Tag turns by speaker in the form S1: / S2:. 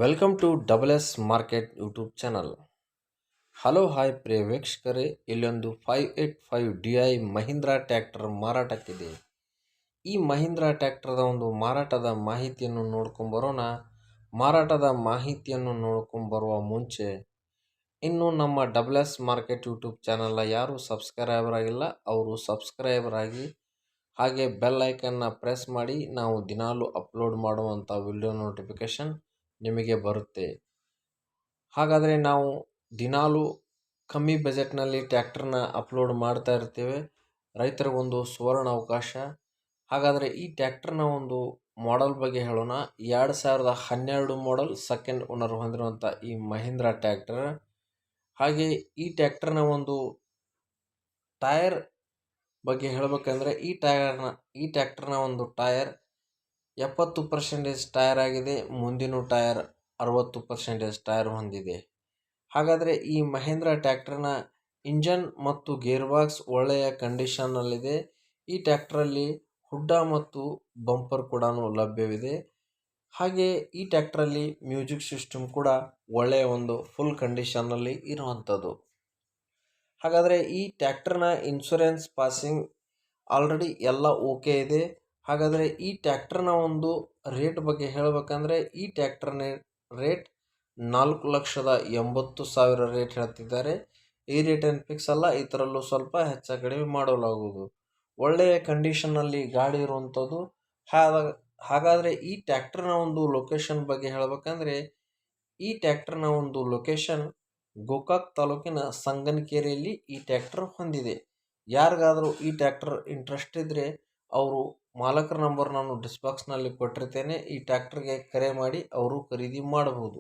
S1: Welcome to double S market YouTube channel. Hello hi ಪ್ರಿಯ ವೀಕ್ಷಕರೇ, ಇಲ್ಲೊಂದು 585 DI ಮಹೀಂದ್ರಾ ಟ್ರ್ಯಾಕ್ಟರ್ ಮಾರಾಟಕ್ಕಿದೆ. ಈ ಮಹೀಂದ್ರಾ ಟ್ರ್ಯಾಕ್ಟರ್ದ ಒಂದು ಮಾರಾಟದ ಮಾಹಿತಿಯನ್ನು ನೋಡ್ಕೊಂಬರೋಣ. ಮಾರಾಟದ ಮಾಹಿತಿಯನ್ನು ನೋಡ್ಕೊಂಬರುವ ಮುಂಚೆ ಇನ್ನು ನಮ್ಮ ಡಬಲ್ ಎಸ್ ಮಾರ್ಕೆಟ್ ಯೂಟ್ಯೂಬ್ ಚಾನಲ್ನ ಯಾರು ಸಬ್ಸ್ಕ್ರೈಬರ್ ಆಗಿಲ್ಲ ಅವರು ಸಬ್ಸ್ಕ್ರೈಬರ್ ಆಗಿ, ಹಾಗೆ ಬೆಲ್ ಐಕನ್ನ ಪ್ರೆಸ್ ಮಾಡಿ. ನಾವು ದಿನಾಲೂ ಅಪ್ಲೋಡ್ ಮಾಡುವಂಥ ವಿಡಿಯೋ ನೋಟಿಫಿಕೇಷನ್ ನಿಮಗೆ ಬರುತ್ತೆ. ಹಾಗಾದರೆ ನಾವು ದಿನಾಲೂ ಕಮ್ಮಿ ಬಜೆಟ್ನಲ್ಲಿ ಟ್ರ್ಯಾಕ್ಟರ್ನ ಅಪ್ಲೋಡ್ ಮಾಡ್ತಾ ಇರ್ತೇವೆ. ರೈತರಿಗೊಂದು ಸುವರ್ಣ ಅವಕಾಶ. ಹಾಗಾದರೆ ಈ ಟ್ರ್ಯಾಕ್ಟರ್ನ ಒಂದು ಮಾಡೆಲ್ ಬಗ್ಗೆ ಹೇಳೋಣ. 2012 ಮಾಡೆಲ್, ಸೆಕೆಂಡ್ ಓನರ್ ಹೊಂದಿರುವಂಥ ಈ ಮಹೀಂದ್ರಾ ಟ್ರ್ಯಾಕ್ಟರ್. ಹಾಗೆ ಈ ಟ್ರ್ಯಾಕ್ಟರ್ನ ಒಂದು ಟೈರ್ ಬಗ್ಗೆ ಹೇಳಬೇಕಂದ್ರೆ ಈ ಟ್ರ್ಯಾಕ್ಟರ್ನ ಒಂದು ಟೈರ್ 70% ಟೈರ್ ಆಗಿದೆ. ಮುಂದಿನ ಟೈರ್ 60% ಟೈರ್ ಹೊಂದಿದೆ. ಹಾಗಾದರೆ ಈ ಮಹೀಂದ್ರಾ ಟ್ರ್ಯಾಕ್ಟರ್ನ ಇಂಜನ್ ಮತ್ತು ಗೇರ್ ಬಾಕ್ಸ್ ಒಳ್ಳೆಯ ಕಂಡೀಷನ್ನಲ್ಲಿದೆ. ಈ ಟ್ರ್ಯಾಕ್ಟರಲ್ಲಿ ಹುಡ್ಡ ಮತ್ತು ಬಂಪರ್ ಕೂಡ ಲಭ್ಯವಿದೆ. ಹಾಗೆ ಈ ಟ್ರ್ಯಾಕ್ಟರಲ್ಲಿ ಮ್ಯೂಸಿಕ್ ಸಿಸ್ಟಮ್ ಕೂಡ ಒಳ್ಳೆಯ ಒಂದು ಫುಲ್ ಕಂಡೀಷನ್ನಲ್ಲಿ ಇರುವಂಥದ್ದು. ಹಾಗಾದರೆ ಈ ಟ್ರ್ಯಾಕ್ಟರ್ನ ಇನ್ಶೂರೆನ್ಸ್ ಪಾಸಿಂಗ್ ಆಲ್ರೆಡಿ ಎಲ್ಲ ಓಕೆ ಇದೆ. ಹಾಗಾದರೆ ಈ ಟ್ರ್ಯಾಕ್ಟರ್ನ ಒಂದು ರೇಟ್ ಬಗ್ಗೆ ಹೇಳಬೇಕಂದ್ರೆ ಈ ಟ್ರ್ಯಾಕ್ಟರ್ನ ರೇಟ್ 4,80,000 ರೇಟ್ ಹೇಳ್ತಿದ್ದಾರೆ. ಈ ರೇಟ್ ಏನು ಫಿಕ್ಸ್ ಅಲ್ಲ, ಇದರಲ್ಲೂ ಸ್ವಲ್ಪ ಹೆಚ್ಚು ಕಡಿಮೆ ಮಾಡಲಾಗುವುದು. ಒಳ್ಳೆಯ ಕಂಡೀಷನ್ನಲ್ಲಿ ಗಾಡಿ ಇರುವಂಥದ್ದು. ಹಾಗಾದರೆ ಈ ಟ್ರ್ಯಾಕ್ಟರ್ನ ಒಂದು ಲೊಕೇಶನ್ ಬಗ್ಗೆ ಹೇಳಬೇಕಂದ್ರೆ ಈ ಟ್ರ್ಯಾಕ್ಟರ್ನ ಒಂದು ಲೊಕೇಶನ್ ಗೋಕಾಕ್ ತಾಲೂಕಿನ ಸಂಗನಕೆರೆಯಲ್ಲಿ ಈ ಟ್ರ್ಯಾಕ್ಟರ್ ಹೊಂದಿದೆ. ಯಾರಿಗಾದರೂ ಈ ಟ್ರ್ಯಾಕ್ಟರ್ ಇಂಟ್ರೆಸ್ಟ್ ಇದ್ದರೆ ಅವರು ಮಾಲಕರ ನಂಬರ್ ನಾನು ಡಿಸ್ಕ್ರಿಪ್ಷನ್ನಲ್ಲಿ ಕೊಟ್ಟಿರ್ತೇನೆ. ಈ ಟ್ರ್ಯಾಕ್ಟರ್ಗೆ ಕರೆ ಮಾಡಿ ಅವರು ಖರೀದಿ ಮಾಡಬಹುದು.